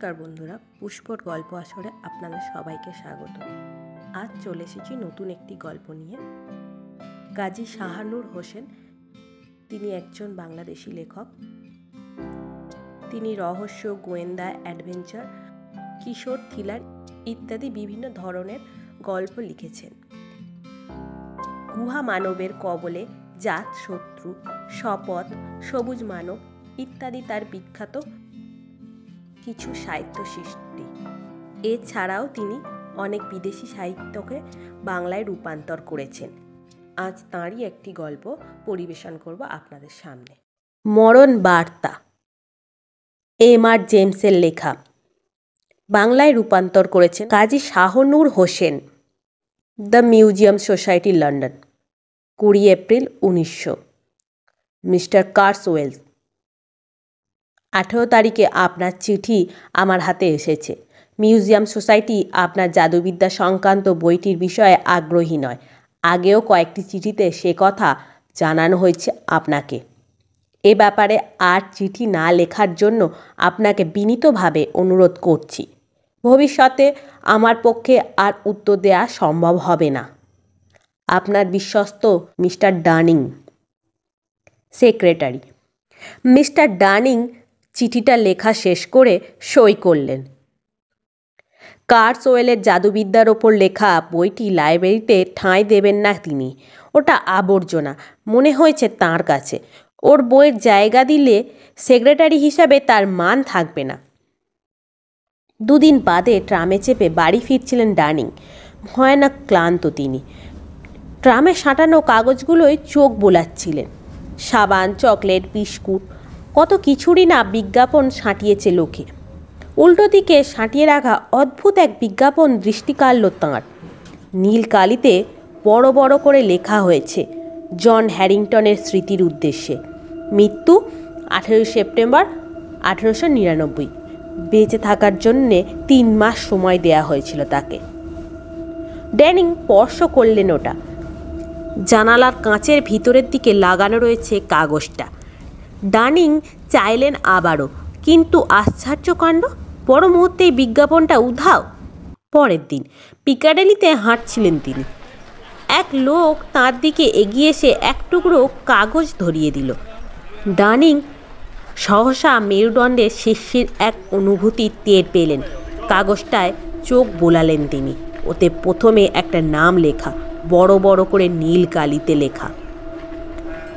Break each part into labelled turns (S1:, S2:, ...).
S1: নমস্কার বন্ধুরা, পুষ্পর গল্প আসরে আপনাদের সবাইকে স্বাগত। আজ চলে এসেছি নতুন একটি গল্প নিয়ে। কাজী শাহানূর হোসেন, তিনি একজন বাংলাদেশি লেখক। তিনি রহস্য, গোয়েন্দা, অ্যাডভেঞ্চার, কিশোর, থ্রিলার ইত্যাদি বিভিন্ন ধরনের গল্প লিখেছেন। গুহা মানবের কবলে, জাত শত্রু, শপথ, সবুজ মানব ইত্যাদি তার বিখ্যাত কিছু সাহিত্য সৃষ্টি। এছাড়াও তিনি অনেক বিদেশি সাহিত্যকে বাংলায় রূপান্তর করেছেন। আজ তাঁরই একটি গল্প পরিবেশন করব আপনাদের সামনে। মরণ বার্তা, এম.আর. জেমসের লেখা। বাংলায় রূপান্তর করেছেন Kazi Shahanur Hossain. The museum society, London, 20 April 1900। Mister Carswell, 18 তারিখে আপনার চিঠি আমার হাতে এসেছে। মিউজিয়াম সোসাইটি আপনার জাদুবিদ্যা সংক্রান্ত বইটির বিষয়ে আগ্রহী নয়। আগেও কয়েকটি চিঠিতে সে কথা জানানো হয়েছে আপনাকে। এ ব্যাপারে আর চিঠি না লেখার জন্য আপনাকে বিনীতভাবে অনুরোধ করছি। ভবিষ্যতে আমার পক্ষে আর উত্তর দেওয়া সম্ভব হবে না। আপনার বিশ্বস্ত mister Dunning, secretary. Mister Dunning চিঠিটা লেখা শেষ করে সই করলেন। কার্সওয়েলের জাদুবিদ্যার ওপর লেখা বইটি লাইব্রেরিতে ঠাঁই দেবেন না তিনি। ওটা আবর্জনা মনে হয়েছে তাঁর কাছে। ওর বইয়ের জায়গা দিলে সেক্রেটারি হিসাবে তার মান থাকবে না। দুদিন বাদে ট্রামে চেপে বাড়ি ফিরছিলেন ডানিং। ভয়ানক ক্লান্ত তিনি। ট্রামে সাঁটানো কাগজগুলোয় চোখ বোলাচ্ছিলেন। সাবান, চকলেট, বিস্কুট, কত কিছুরই না বিজ্ঞাপন সাঁটিয়েছে লোকে। উল্টো দিকে সাঁটিয়ে রাখা অদ্ভুত এক বিজ্ঞাপন দৃষ্টি কাড়ল তাঁর। নীল কালিতে বড় বড় করে লেখা হয়েছে, জন হ্যারিংটনের স্মৃতির উদ্দেশ্যে। মৃত্যু 18 সেপ্টেম্বর 1899। বেঁচে থাকার জন্যে 3 মাস সময় দেয়া হয়েছিল তাকে। ড্যানিং স্পর্শ করলেন ওটা। জানালার কাঁচের ভিতরের দিকে লাগানো রয়েছে কাগজটা। ডানিং চাইলেন আবারও, কিন্তু আশ্চর্যকাণ্ড, পর মুহূর্তেই বিজ্ঞাপনটা উধাও। পরের দিন পিকাডেলিতে হাঁটছিলেন তিনি। এক লোক তাঁর দিকে এগিয়ে এসে এক টুকরো কাগজ ধরিয়ে দিল। ডানিং সহসা মেরুদণ্ডের শিরশির এক অনুভূতি টের পেলেন। কাগজটায় চোখ বোলালেন তিনি। ওতে প্রথমে একটা নাম লেখা, বড় বড় করে নীল কালিতে লেখা,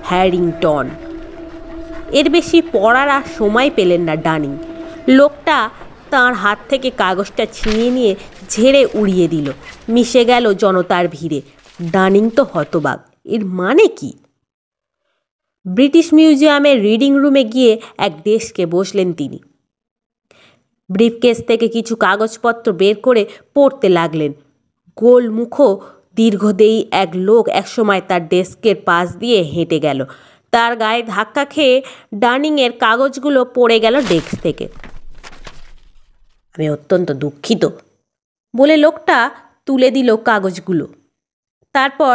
S1: হ্যারিংটন। এর বেশি পড়ার আর সময় পেলেন না ডানিং। লোকটা তাঁর হাত থেকে কাগজটা ছিনিয়ে নিয়ে ঝেড়ে উড়িয়ে দিল, মিশে গেল জনতার ভিড়ে। ডানিং তো হতবাক। এর মানে কি? ব্রিটিশ মিউজিয়ামের রিডিং রুমে গিয়ে এক ডেস্কে বসলেন তিনি। ব্রিফকেস থেকে কিছু কাগজপত্র বের করে পড়তে লাগলেন। গোলমুখ দীর্ঘদেহী এক লোক একসময় তার ডেস্কের পাশ দিয়ে হেঁটে গেল। তার গায়ে ধাক্কা খেয়ে ডানিংয়ের কাগজগুলো পড়ে গেল ডেস্ক থেকে। আমি অত্যন্ত দুঃখিত বলে লোকটা তুলে দিল কাগজগুলো। তারপর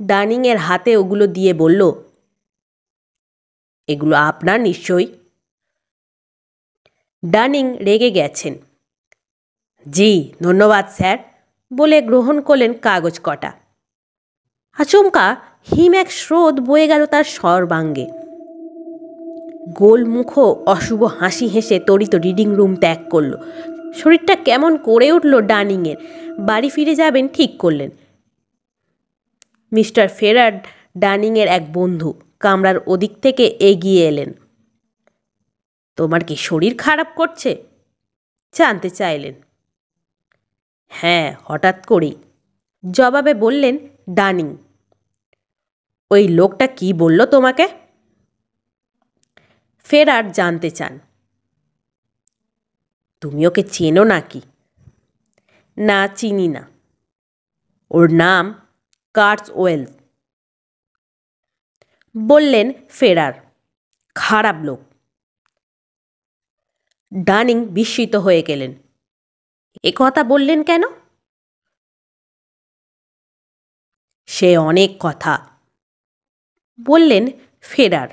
S1: ডানিংয়ের হাতে ওগুলো দিয়ে বলল, এগুলো আপনার নিশ্চয়ই? ডানিং রেগে গেছেন। জি, ধন্যবাদ স্যার বলে গ্রহণ করলেন কাগজ কটা। আচমকা হিম এক স্রোত বয়ে গেল তার সর্বাঙ্গে। গোলমুখ অশুভ হাসি হেসে তড়িৎ রিডিং রুম ত্যাগ করল। শরীরটা কেমন করে উঠল ডানিংয়ের। বাড়ি ফিরে যাবেন ঠিক করলেন। মিস্টার ফেরার, ডানিংয়ের এক বন্ধু, কামরার ওদিক থেকে এগিয়ে এলেন। তোমার কি শরীর খারাপ করছে জানতে চাইলেন। হ্যাঁ, হঠাৎ করেই জবাবে বললেন ডানিং। ওই লোকটা কি বলল তোমাকে? ফেরার জানতে চান। তুমি ওকে চেনো নাকি? না, চিনি না। ওর নাম কার্সওয়েল বললেন ফেরার। খারাপ লোক। ডানিং বিস্মিত হয়ে গেলেন। এ কথা বললেন কেন? সে অনেক কথা বললেন ফেরার।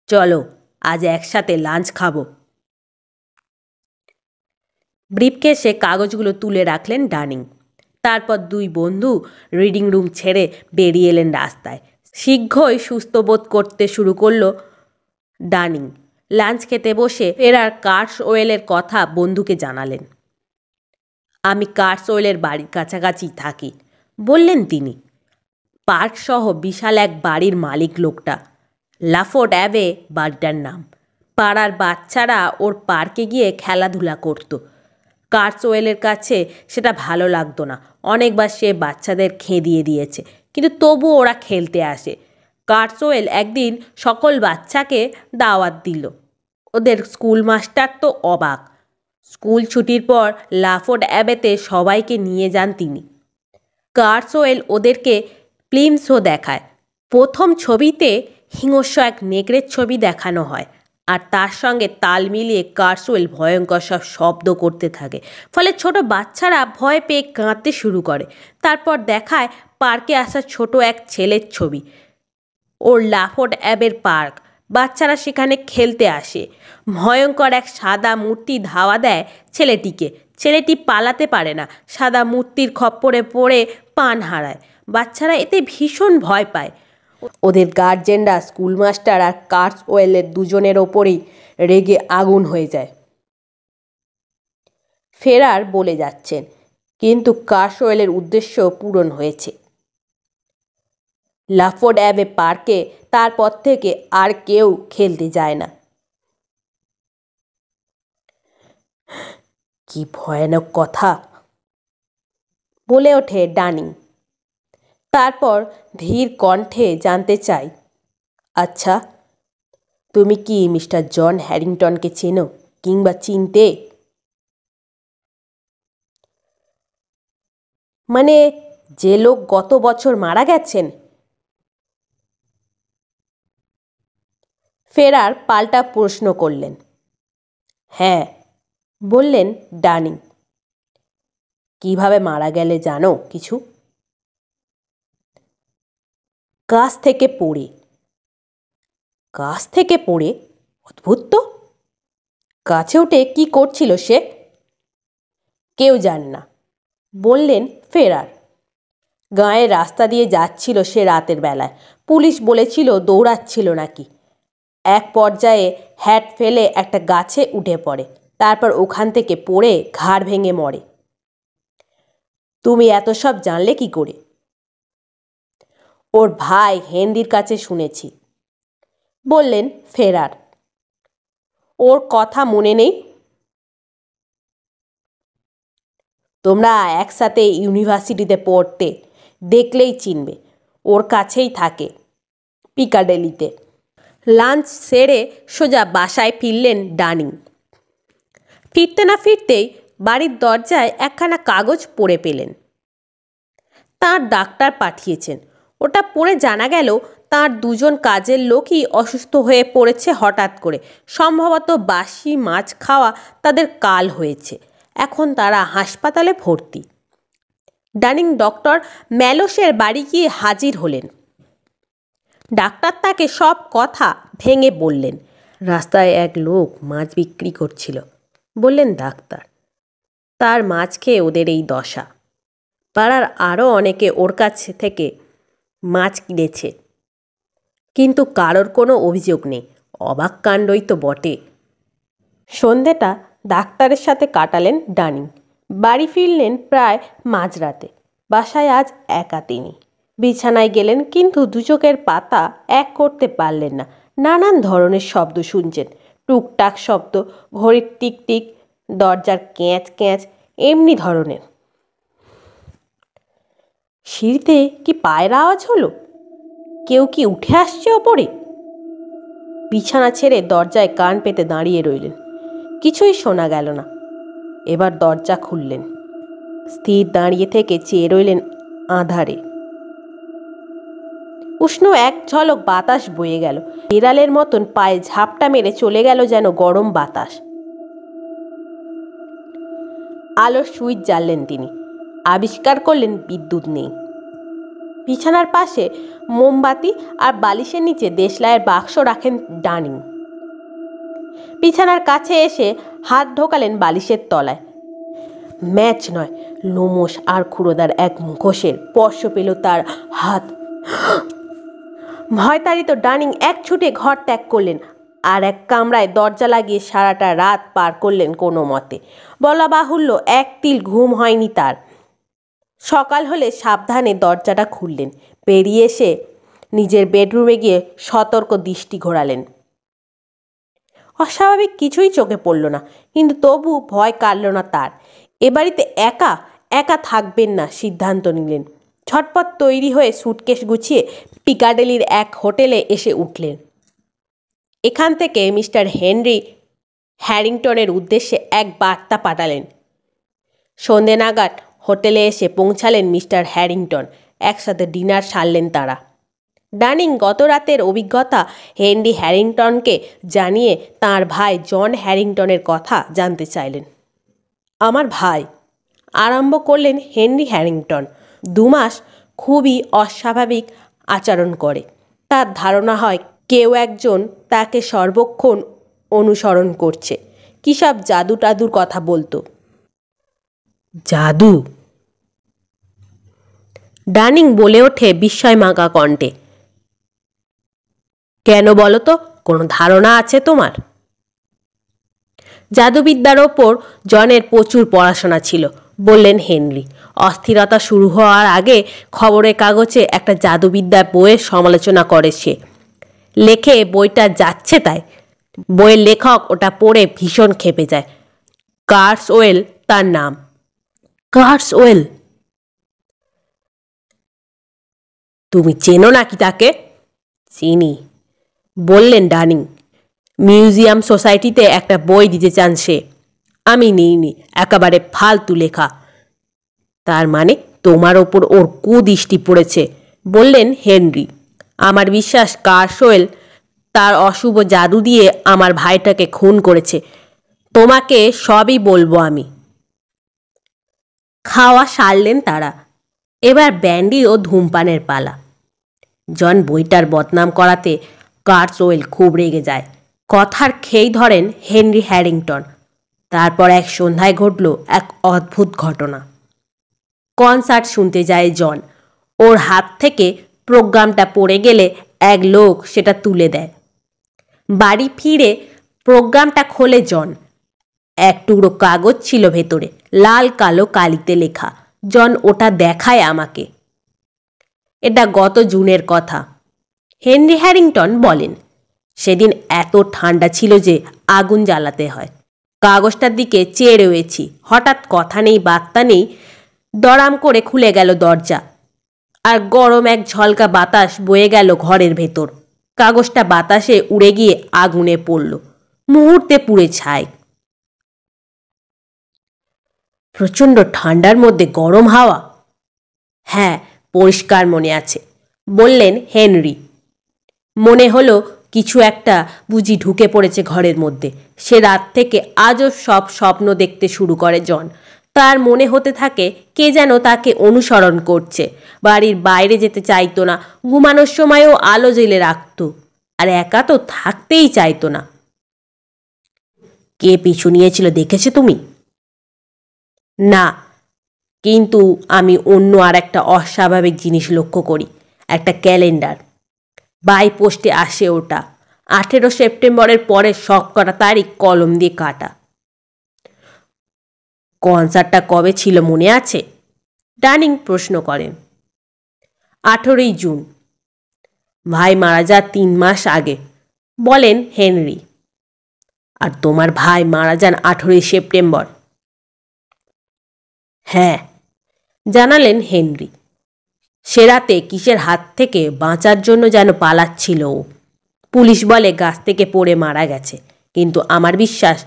S1: চলো আজ একসাথে লাঞ্চ খাবো। ব্রিফকেসে কাগজগুলো তুলে রাখলেন ডানিং। তারপর দুই বন্ধু রিডিং রুম ছেড়ে বেরিয়ে এলেন রাস্তায়। শীঘ্রই সুস্থ বোধ করতে শুরু করলো ডানিং। লাঞ্চ খেতে বসে ফেরার কার্সওয়েলের কথা বন্ধুকে জানালেন। আমি কার্সওয়েলের বাড়ির কাছাকাছি থাকি, বললেন তিনি। পার্ক সহ বিশাল এক বাড়ির মালিক লোকটা। লাফোর্ড অ্যাবে বাড়িটার নাম। পাড়ার বাচ্চারা ওর পার্কে গিয়ে খেলাধুলা করত। কার্সওয়েলের কাছে সেটা ভালো লাগতো না। অনেকবার সে বাচ্চাদের খেদিয়ে দিয়েছে, কিন্তু তবুও ওরা খেলতে আসে। কার্সওয়েল একদিন সকল বাচ্চাকে দাওয়াত দিল। ওদের স্কুল মাস্টার তো অবাক। স্কুল ছুটির পর লাফোর্ড অ্যাবেতে সবাইকে নিয়ে যান তিনি। কার্সওয়েল ওদেরকে ফিল্ম শো দেখায়। প্রথম ছবিতে হিংস্র এক নেকড়ের ছবি দেখানো হয়, আর তার সঙ্গে তাল মিলিয়ে কার্সওয়েল ভয়ঙ্কর সব শব্দ করতে থাকে। ফলে ছোট বাচ্চারা ভয় পেয়ে কাঁদতে শুরু করে। তারপর দেখায় পার্কে আসা ছোট এক ছেলের ছবি। ওর লাফোর্ড অ্যাবের পার্ক। বাচ্চারা সেখানে খেলতে আসে। ভয়ঙ্কর এক সাদা মূর্তি ধাওয়া দেয় ছেলেটিকে। ছেলেটি পালাতে পারে না, সাদা মূর্তির খপ্পরে পড়ে প্রাণ হারায়। বাচ্চারা এতে ভীষণ ভয় পায়। ওদের গার্জেনরা, স্কুলমাস্টার আর কার্সওয়েলের দুজনের ওপরেই রেগে আগুন হয়ে যায়। ফেরার বলে যাচ্ছেন, কিন্তু কার্সওয়েলের উদ্দেশ্য পূরণ হয়েছে। লাফোর্ড অ্যাবে পার্কে তারপর থেকে আর কেউ খেলতে যায় না। কি ভয়ানক কথা, বলে ওঠে ডানিং। তারপর ধীর কণ্ঠে জানতে চাই, আচ্ছা, তুমি কি মিস্টার জন হ্যারিংটনকে চেনো কিংবা চিনতে? মানে যে লোক গত বছর মারা গেছেন? ফেরার পাল্টা প্রশ্ন করলেন। হ্যাঁ, বললেন ডানিং। কিভাবে মারা গেলে জানো কিছু? গাছ থেকে পড়ে। গাছ থেকে পড়ে? অদ্ভুত তো। গাছে উঠে কি করছিল সে? কেউ জানে না, বললেন ফেরার। গাঁয়ের রাস্তা দিয়ে যাচ্ছিল সে রাতের বেলায়। পুলিশ বলেছিল দৌড়াচ্ছিল নাকি। এক পর্যায়ে হ্যাট ফেলে একটা গাছে উঠে পড়ে। তারপর ওখান থেকে পড়ে ঘাড় ভেঙে মরে। তুমি এত সব জানলে কি করে? ওর ভাই হেনরির কাছে শুনেছি, বললেন ফেরার। ওর কথা মনে নেই? তোমরা একসাথে ইউনিভার্সিটিতে পড়তে, দেখলেই চিনবে। ওর কাছেই থাকে, পিকাডেলিতে। লাঞ্চ সেরে সোজা বাসায় ফিরলেন ডানিং। ফিরতে না ফিরতেই বাড়ির দরজায় একখানা কাগজ পড়ে পেলেন। তাঁর ডাক্তার পাঠিয়েছেন। ওটা পড়ে জানা গেল তাঁর দুজন কাজের লোকই অসুস্থ হয়ে পড়েছে হঠাৎ করে। সম্ভবত বাসি মাছ খাওয়া তাদের কাল হয়েছে। এখন তারা হাসপাতালে ভর্তি। ডানিং ডক্টর ম্যালোসের বাড়ি গিয়ে হাজির হলেন। ডাক্তার তাকে সব কথা ভেঙে বললেন। রাস্তায় এক লোক মাছ বিক্রি করছিল, বললেন ডাক্তার। তার মাছ খেয়ে ওদের এই দশা। পাড়ার আরও অনেকে ওর কাছে থেকে মাছ কিনেছে, কিন্তু কারোর কোনো অভিযোগ নেই। অবাক কাণ্ডই তো বটে। সন্ধেটা ডাক্তারের সাথে কাটালেন ডানিং। বাড়ি ফিরলেন প্রায় মাঝরাতে। বাসায় আজ একা তিনি। বিছানায় গেলেন, কিন্তু দু চোখের পাতা এক করতে পারলেন না। নানান ধরনের শব্দ শুনছেন। টুকটাক শব্দ, ঘড়ির টিকটিক, দরজার ক্যাঁচ ক্যাঁচ, এমনি ধরনের। সিঁড়িতে কি পায়ের আওয়াজ হলো? কেউ কি উঠে আসছে ওপরে? বিছানা ছেড়ে দরজায় কান পেতে দাঁড়িয়ে রইলেন। কিছুই শোনা গেল না। এবার দরজা খুললেন। স্থির দাঁড়িয়ে থেকে চেয়ে রইলেন আঁধারে। উষ্ণ এক ঝলক বাতাস বয়ে গেল। বিড়ালের মতন পায়ে ঝাপটা মেরে চলে গেল যেন গরম বাতাস। আলোর সুইচ জ্বাললেন তিনি। আবিষ্কার করলেন বিদ্যুৎ নেই। বিছানার পাশে মোমবাতি আর বালিশের নিচে দেশলাইয়ের বাক্স রাখেন ডানিং। বিছানার কাছে এসে হাত ঢোকালেন বালিশের তলায়। ম্যাচ নয়, লোমশ আর ক্ষুরোদার এক মুখোশের স্পর্শ পেল তার হাত। ভয়তাড়িত ডানিং এক ছুটে ঘর ত্যাগ করলেন, আর এক কামরায় দরজা লাগিয়ে সারাটা রাত পার করলেন কোনো মতে। বলা বাহুল্য, এক তিল ঘুম হয়নি তার। সকাল হলে সাবধানে দরজাটা খুললেন, বেরিয়ে এসে নিজের বেডরুমে গিয়ে সতর্ক দৃষ্টি ঘোরালেন। অস্বাভাবিক কিছুই চোখে পড়ল না, কিন্তু তবু ভয় কাটল না তার। এ বাড়িতে একা একা থাকবেন না সিদ্ধান্ত নিলেন। ঝটপট তৈরি হয়ে সুটকেস গুছিয়ে পিকাডেলির এক হোটেলে এসে উঠলেন। এখান থেকে মিস্টার হেনরি হ্যারিংটনের উদ্দেশ্যে এক বার্তা পাঠালেন। সন্ধে নাগাদ হোটেলে এসে পৌঁছালেন মিস্টার হ্যারিংটন। একসাথে ডিনার সারলেন তারা। ডানিং গত রাতের অভিজ্ঞতা হেনরি হ্যারিংটনকে জানিয়ে তাঁর ভাই জন হ্যারিংটনের কথা জানতে চাইলেন। আমার ভাই, আরম্ভ করলেন হেনরি হ্যারিংটন, 2 মাস খুবই অস্বাভাবিক আচরণ করে। তার ধারণা হয় কেউ একজন তাকে সর্বক্ষণ অনুসরণ করছে। কী সব জাদু টাদুর কথা বলতো। জাদু? ডানিং বলে ওঠে বিস্ময়মাখা কণ্ঠে। কেন বলো তো, কোনো ধারণা আছে তোমার? জাদুবিদ্যার ওপর জনের প্রচুর পড়াশোনা ছিল, বললেন হেনরি। অস্থিরতা শুরু হওয়ার আগে খবরের কাগজে একটা জাদুবিদ্যার বইয়ের সমালোচনা করে সে। লেখে বইটা যাচ্ছে তাই। বইয়ের লেখক ওটা পড়ে ভীষণ ক্ষেপে যায়। কার্সওয়েল তার নাম। কার্সওয়েল? তুমি চেনো নাকি তাকে? চিনি, বললেন ডানিং। মিউজিয়াম সোসাইটিতে একটা বই দিতে চান সে। আমি নিইনি, একেবারে ফালতু লেখা। তার মানে তোমার ওপর ওর কুদৃষ্টি পড়েছে, বললেন হেনরি। আমার বিশ্বাস কার্সওয়েল তার অশুভ জাদু দিয়ে আমার ভাইটাকে খুন করেছে। তোমাকে সবই বলবো আমি। খাওয়া সারলেন তারা। এবার ব্যান্ডি ও ধূমপানের পালা। জন বইটার বদনাম করাতে কার্সওয়েল খুব রেগে যায়। কথার খেই ধরেন হেনরি হ্যারিংটন। তারপর এক সন্ধ্যায় ঘটল এক অদ্ভুত ঘটনা। কনসার্ট শুনতে যায় জন। ওর হাত থেকে প্রোগ্রামটা পড়ে গেলে এক লোক সেটা তুলে দেয়। বাড়ি ফিরে প্রোগ্রামটা খোলে জন। এক টুকরো কাগজ ছিল ভেতরে, লাল কালো কালিতে লেখা। জন ওটা দেখায় আমাকে। এটা গত জুনের কথা, হেনরি হ্যারিংটন বলেন। সেদিন এত ঠান্ডা ছিল যে আগুন জ্বালাতে হয়। কাগজটার দিকে চেয়ে রয়েছি, হঠাৎ কথা নেই বার্তা নেই দড়াম করে খুলে গেল দরজা, আর গরম এক ঝলকা বাতাস বয়ে গেল ঘরের ভেতর। কাগজটা বাতাসে উড়ে গিয়ে আগুনে পড়ল, মুহূর্তে পুড়ে ছাই। প্রচণ্ড ঠান্ডার মধ্যে গরম হাওয়া? হ্যাঁ, পরিষ্কার মনে আছে, বললেন হেনরি। মনে হলো কিছু একটা বুঝি ঢুকে পড়েছে ঘরের মধ্যে। সে রাত থেকে আজও সব স্বপ্ন দেখতে শুরু করে জন। তার মনে হতে থাকে কে যেন তাকে অনুসরণ করছে। বাড়ির বাইরে যেতে চাইতো না, ঘুমানোর সময়ও আলো জ্বেলে রাখত, আর একা তো থাকতেই চাইতো না। কে পিছু নিয়েছিল দেখেছো তুমি? না, কিন্তু আমি অন্য আর একটা অস্বাভাবিক জিনিস লক্ষ্য করি। একটা ক্যালেন্ডার, বাই পোস্টে আসে ওটা। 18 সেপ্টেম্বরের পরে সবকটা তারিখ কলম দিয়ে কাটা। কনসার্টটা কবে ছিল মনে আছে? ডানিং প্রশ্ন করেন। 18ই জুন। ভাই মারা যাওয়ার 3 মাস আগে, বলেন হেনরি। আর তোমার ভাই মারা যান 18ই সেপ্টেম্বর? হ্যাঁ, জানালেন হেনরি। সে রাতে কিসের হাত থেকে বাঁচার জন্য যেন পালাচ্ছিল ও। পুলিশ বলে গাছ থেকে পড়ে মারা গেছে, কিন্তু আমার বিশ্বাস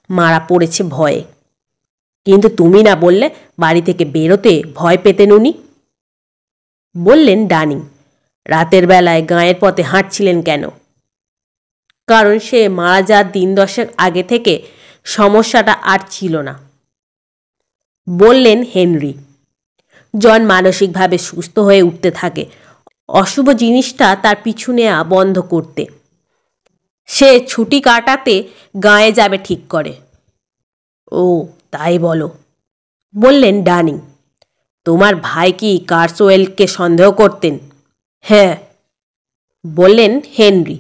S1: মারা পড়েছে ভয়ে। কিন্তু তুমি না বললে বাড়ি থেকে বেরোতে ভয় পেতেন উনি? বললেন ডানিং। রাতের বেলায় গাঁয়ের পথে হাঁটছিলেন কেন? কারণ সে মারা যাওয়ার 10 আগে থেকে সমস্যাটা আর ছিল না, বললেন হেনরি। জন মানসিকভাবে সুস্থ হয়ে উঠতে থাকে, অশুভ জিনিসটা তার পিছু নেওয়া বন্ধ করতে। সে ছুটি কাটাতে গাঁয়ে যাবে ঠিক করে। ও, তাই বলো, বললেন ডানিং। তোমার ভাই কি কার্সওয়েলকে সন্দেহ করতেন? হ্যাঁ, বললেন হেনরি।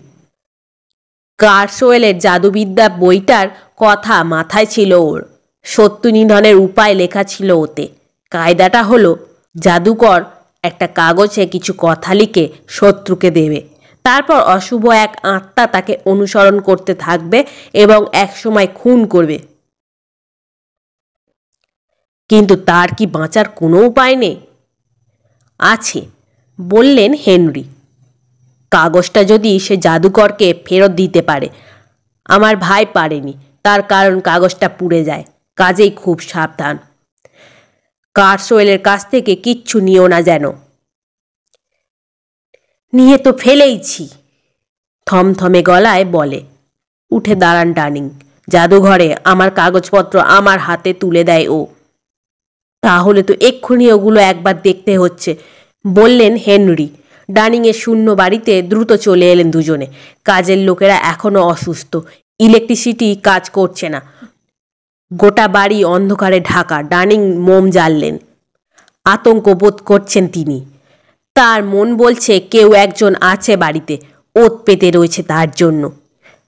S1: কার্সওয়েলের জাদুবিদ্যা বইটার কথা মাথায় ছিল ওর। শত্রু নিধনের উপায় লেখা ছিল ওতে। কায়দাটা হলো, জাদুকর একটা কাগজে কিছু কথা লিখে শত্রুকে দেবে, তারপর অশুভ এক আত্মা তাকে অনুসরণ করতে থাকবে এবং একসময় খুন করবে। কিন্তু তার কি বাঁচার কোনো উপায় নেই? আছে, বললেন হেনরি। কাগজটা যদি সে জাদুকরকে ফেরত দিতে পারে। আমার ভাই পারেনি, তার কারণ কাগজটা পুড়ে যায়। কাজেই খুব সাবধান। কার্সওয়েলের কাছ থেকে কিচ্ছু নিও না যেন। নিয়ে তো ফেলেইছি, থমথমে গলায় বলে। উঠে দাঁড়ান ডানিং। জাদুঘরে আমার কাগজপত্র আমার হাতে তুলে দেয় ও। তাহলে তো এক্ষুনি ওগুলো একবার দেখতে হচ্ছে, বললেন হেনরি। ডানিংয়ের শূন্য বাড়িতে দ্রুত চলে এলেন দুজনে। কাজের লোকেরা এখনও অসুস্থ, ইলেকট্রিসিটি কাজ করছে না, গোটা বাড়ি অন্ধকারে ঢাকা। ডানিং মোম জ্বাললেন। আতঙ্ক বোধ করছেন তিনি। তার মন বলছে কেউ একজন আছে বাড়িতে, ওত পেতে রয়েছে তার জন্য।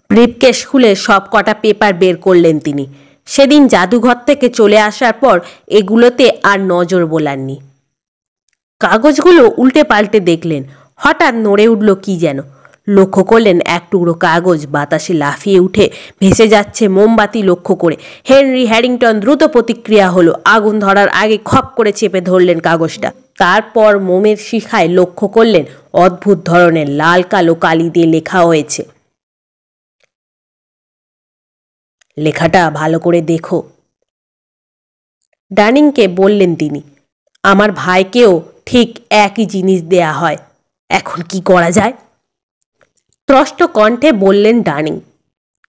S1: ব্রিফকেস খুলে সব কটা পেপার বের করলেন তিনি। সেদিন জাদুঘর থেকে চলে আসার পর এগুলোতে আর নজর বোলাননি। কাগজগুলো উল্টে পাল্টে দেখলেন। হঠাৎ নড়ে উঠল কি যেন। লক্ষ্য করলেন এক টুকরো কাগজ বাতাসে লাফিয়ে উঠে ভেসে যাচ্ছে মোমবাতি লক্ষ্য করে। হেনরি হ্যারিংটন দ্রুত প্রতিক্রিয়া হলো। আগুন ধরার আগে খপ করে চেপে ধরলেন কাগজটা। তারপর মোমের শিখায় লক্ষ্য করলেন অদ্ভুত ধরনের লাল কালো কালি দিয়ে লেখা হয়েছে। লেখাটা ভালো করে দেখো, ডানিংকে বললেন তিনি। আমার ভাইকেও ঠিক একই জিনিস দেয়া হয়। এখন কি করা যায়? ত্রস্ত কণ্ঠে বললেন ডানিং।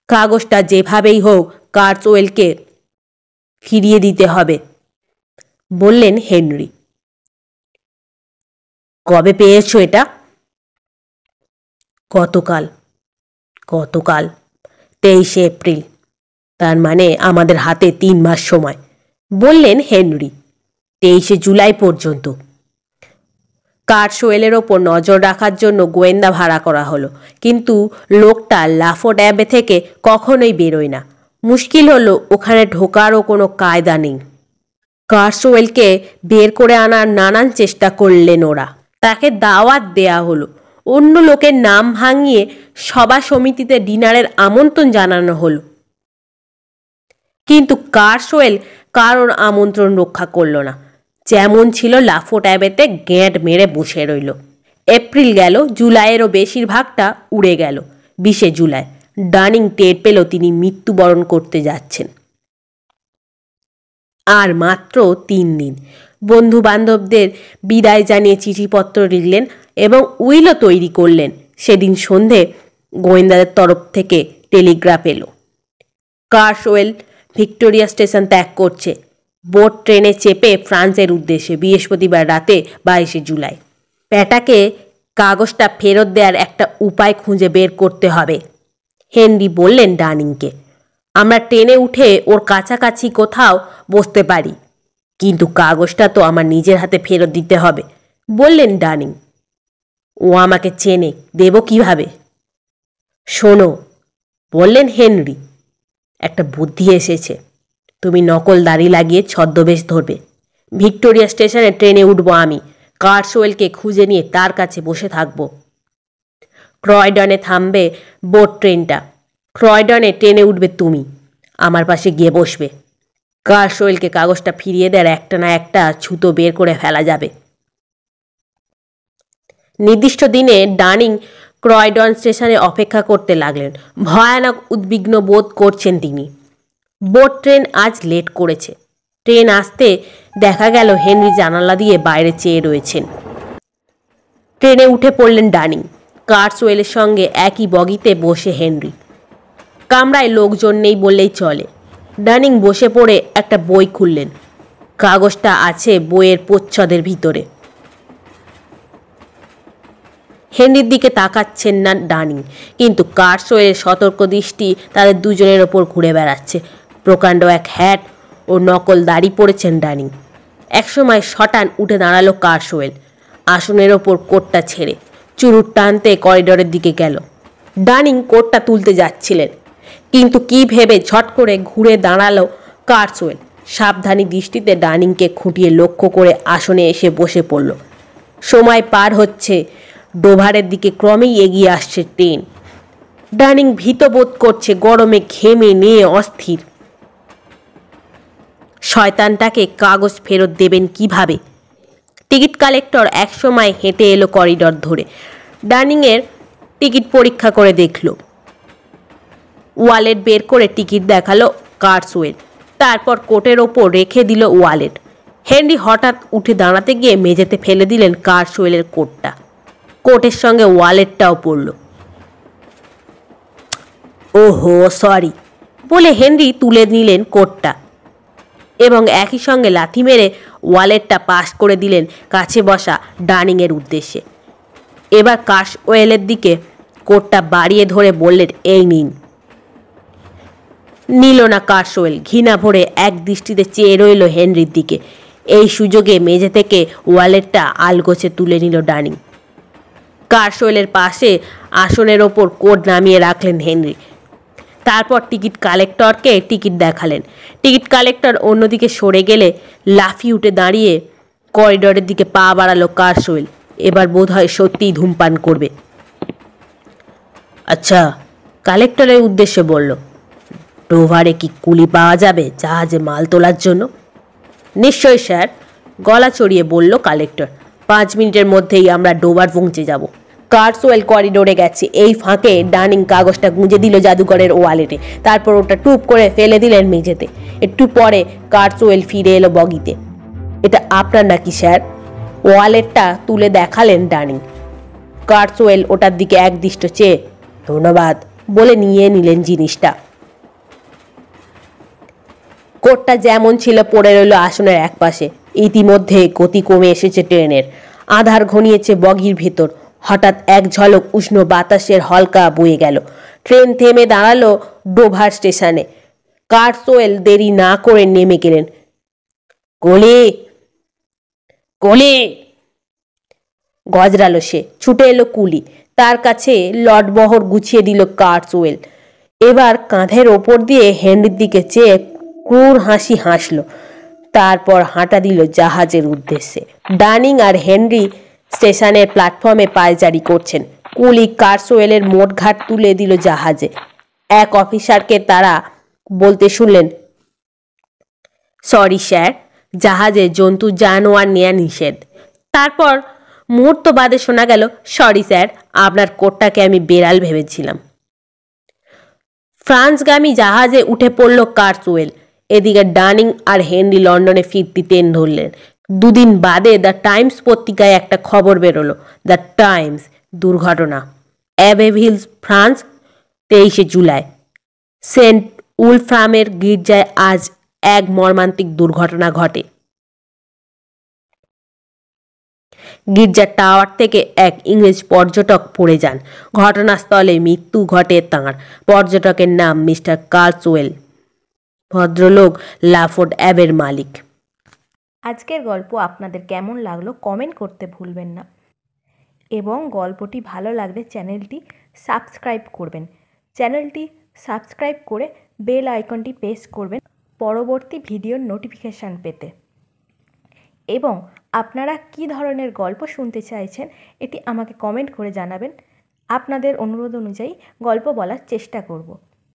S1: কাগজটা যেভাবেই হোক কার্সওয়েলকে ফিরিয়ে দিতে হবে, বললেন হেনরি। কবে পেয়েছো এটা? গতকাল। 23শে এপ্রিল। তার মানে আমাদের হাতে 3 মাস সময়, বললেন হেনরি। 23শে জুলাই পর্যন্ত। কার্সওয়েলের ওপর নজর রাখার জন্য গোয়েন্দা ভাড়া করা হলো, কিন্তু লোকটা লাফোর্ড অ্যাবে থেকে কখনোই বেরোয় না। মুশকিল হলো ওখানে ঢোকারও কোনো কায়দা নেই। কার্সওয়েলকে বের করে আনার নানান চেষ্টা করলেন ওরা। তাকে দাওয়াত দেয়া হলো, অন্য লোকের নাম ভাঙিয়ে সভা সমিতিতে ডিনারের আমন্ত্রণ জানানো হলো, কিন্তু কার্সওয়েল কারোর আমন্ত্রণ রক্ষা করল না। যেমন ছিল লাফোর্ড অ্যাবেতে গ্যাঁট মেরে বসে রইল। এপ্রিল গেল, জুলাইয়েরও বেশিরভাগটা উড়ে গেল। 20শে জুলাই ডানিং টের পেল তিনি মৃত্যুবরণ করতে যাচ্ছেন। আর মাত্র 3 দিন। বন্ধু বান্ধবদের বিদায় জানিয়ে চিঠিপত্র লিখলেন এবং উইলও তৈরি করলেন। সেদিন সন্ধে গোয়েন্দাদের তরফ থেকে টেলিগ্রাফ এলো। কার্সওয়েল ভিক্টোরিয়া স্টেশন ত্যাগ করছে, বোট ট্রেনে চেপে ফ্রান্সের উদ্দেশ্যে। বৃহস্পতিবার রাতে 22শে জুলাই। প্যাটাকে কাগজটা ফেরত দেওয়ার একটা উপায় খুঁজে বের করতে হবে, হেনরি বললেন ডানিংকে। আমরা ট্রেনে উঠে ওর কাছাকাছি কোথাও বসতে পারি, কিন্তু কাগজটা তো আমার নিজের হাতে ফেরত দিতে হবে, বললেন ডানিং। ও আমাকে চেনে, দেব কিভাবে? শোনো, বললেন হেনরি, একটা বুদ্ধি এসেছে। তুমি নকল দাড়ি লাগিয়ে ছদ্মবেশ ধরবে। ভিক্টোরিয়া স্টেশনে ট্রেনে উঠবো আমি। কার্সওয়েলকে খুঁজে নিয়ে তার কাছে বসে থাকবো। ক্রয়ডনে থামবে বোট ট্রেনটা। ক্রয়ডনে ট্রেনে উঠবে তুমি, আমার পাশে গিয়ে বসবে। কার্সওয়েলকে কাগজটা ফিরিয়ে দেওয়ার একটা না একটা ছুতো বের করে ফেলা যাবে। নির্দিষ্ট দিনে ডানিং ক্রয়ডন স্টেশনে অপেক্ষা করতে লাগলেন। ভয়ানক উদ্বিগ্ন বোধ করছেন তিনি। বোট ট্রেন আজ লেট করেছে। ট্রেন আসতে দেখা গেল হেনরি জানালা দিয়ে বাইরে চেয়ে রয়েছেন। ট্রেনে উঠে পড়লেন ডানিং। কার্সওয়েলের সঙ্গে একই বগিতে বসে হেনরি। কামরায় লোকজন নেই বললেই চলে। ডানিং বসে পড়ে একটা বই খুললেন। কাগজটা আছে বইয়ের প্রচ্ছদের ভিতরে। হেনরির দিকে তাকাচ্ছেন না ডানিং, কিন্তু কার্সওয়েলের সতর্ক দৃষ্টি তাদের দুজনের ওপর ঘুরে বেড়াচ্ছে। প্রকাণ্ড এক হ্যাট ও নকল দাড়ি পড়েছেন ডানিং। একসময় শটান উঠে দাঁড়ালো কারসওয়েল, আসনের ওপর কোটটা ছেড়ে চুরুট টানতে করিডোরের দিকে গেল। ডানিং কোটটা তুলতে যাচ্ছিলেন, কিন্তু কি ভেবে ঝট করে ঘুরে দাঁড়ালো কারসওয়েল। সাবধানী দৃষ্টিতে ডানিংকে খুঁটিয়ে লক্ষ্য করে আসনে এসে বসে পড়ল। সময় পার হচ্ছে, ডোভারের দিকে ক্রমেই এগিয়ে আসছে ট্রেন। ডানিং ভীত বোধ করছে, গরমে ঘেমে নিয়ে অস্থির। শয়তানটাকে কাগজ ফেরত দেবেন কিভাবে? টিকিট কালেক্টর একসময় হেঁটে এলো করিডর ধরে, ডানিংয়ের টিকিট পরীক্ষা করে দেখল। ওয়ালেট বের করে টিকিট দেখালো কারসওয়েল, তারপর কোটের ওপর রেখে দিল ওয়ালেট। হেনরি হঠাৎ উঠে দাঁড়াতে গিয়ে মেঝেতে ফেলে দিলেন কারসওয়েলের কোটটা। কোটের সঙ্গে ওয়ালেটটাও পড়ল। ওহো, সরি বলে হেনরি তুলে নিলেন কোটটা এবং একই সঙ্গে লাথি মেরে ওয়ালেটটা পাস করে দিলেন কাছে বসা ডানিংয়ের উদ্দেশ্যে। এবার কারসওয়েলের দিকে কোটটা বাড়িয়ে ধরে বললেন, এই নিন। নিল না কারসওয়েল, ঘৃণা ভরে এক দৃষ্টিতে চেয়ে রইল হেনরির দিকে। এই সুযোগে মেঝে থেকে ওয়ালেটটা আলগোছে তুলে নিল ডানিং। কারসওয়েলের পাশে আসনের ওপর কোট নামিয়ে রাখলেন হেনরি। তারপর টিকিট কালেক্টরকে টিকিট দেখালেন। টিকিট কালেক্টর অন্যদিকে সরে গেলে লাফিয়ে উঠে দাঁড়িয়ে করিডোরের দিকে পা বাড়ালো কারসওয়েল। এবার বোধ হয় সত্যিই ধূমপান করবে। আচ্ছা, কালেক্টরের উদ্দেশ্যে বলল, ডোভারে কি কুলি পাওয়া যাবে জাহাজে মাল তোলার জন্য? নিশ্চয়ই স্যার, গলা চড়িয়ে বলল কালেক্টর। 5 মিনিটের মধ্যেই আমরা ডোভার পৌঁছে যাব। কারসওয়েল করিডোরে গেছে, এই ফাঁকে ডানিং কাগজটা গুঁজে দিল জাদুঘরের ওয়ালেটে, তারপর ওটা টুপ করে ফেলে দিলেন মেঝেতে। একটু পরে কারসওয়েল ফিরে এলো বগিতে। এটা আপনার নাকি স্যার? ওয়ালেটটা তুলে দেখালেন ডানিং। কারসওয়েল ওটার দিকে একদৃষ্ট চেয়ে ধন্যবাদ বলে নিয়ে নিলেন জিনিসটা। কোটটা যেমন ছিল পড়ে রইল আসনের একপাশে। ইতিমধ্যে গতি কমে এসেছে ট্রেনের, আধার ঘনিয়েছে বগির ভেতর। হঠাৎ এক ঝলক উষ্ণ বাতাসের হলকা বয়ে গেল। ট্রেন থেমে দাঁড়ালো ডোভার স্টেশনে। কারসওয়েল দেরি না করে নেমে গেলেন। কোলে কোলে গজরালো সে। ছুটে এলো কুলি, তার কাছে লটবহর গুছিয়ে দিল কারসওয়েল। এবার কাঁধের ওপর দিয়ে হেনরির দিকে চেয়ে ক্রূর হাসি হাসল, তারপর হাঁটা দিল জাহাজের উদ্দেশ্যে। ডানিং আর হেনরি স্টেশনের প্ল্যাটফর্মে পায়চারি করছেন। কুলি কারসওয়েলের মোটঘাট তুলে দিল জাহাজে। এক অফিসারকে তারা বলতে শুনলেন, সরি স্যার, জাহাজে জন্তু জানোয়ার নেওয়া নিষেধ। তারপর মুহূর্ত বাদে শোনা গেল, সরি স্যার, আপনার কোটটাকে আমি বেড়াল ভেবেছিলাম। ফ্রান্সগামী জাহাজে উঠে পড়ল কারসওয়েল। এদিকে ডানিং আর হেনরি লন্ডনে ফিরতি ট্রেন ধরলেন। 2 দিন বাদে দ্য টাইমস পত্রিকায় একটা খবর বেরোলো, দ্য টাইমস, দুর্ঘটনা, অ্যাবেভিলস, ফ্রান্স, 23শে জুলাই। সেন্ট উলফ্রামের গির্জায় আজ এক মর্মান্তিক দুর্ঘটনা ঘটে। গির্জার টাওয়ার থেকে এক ইংরেজ পর্যটক পড়ে যান। ঘটনাস্থলে মৃত্যু ঘটে তাঁর। পর্যটকের নাম মিস্টার কারসওয়েল, ভদ্রলোক লাফোর্ড অ্যাবের মালিক।
S2: আজকের গল্প আপনাদের কেমন লাগলো কমেন্ট করতে ভুলবেন না, এবং গল্পটি ভালো লাগলে চ্যানেলটি সাবস্ক্রাইব করবেন। চ্যানেলটি সাবস্ক্রাইব করে বেল আইকনটি প্রেস করবেন পরবর্তী ভিডিওর নোটিফিকেশান পেতে। এবং আপনারা কী ধরনের গল্প শুনতে চাইছেন এটি আমাকে কমেন্ট করে জানাবেন। আপনাদের অনুরোধ অনুযায়ী গল্প বলার চেষ্টা করব।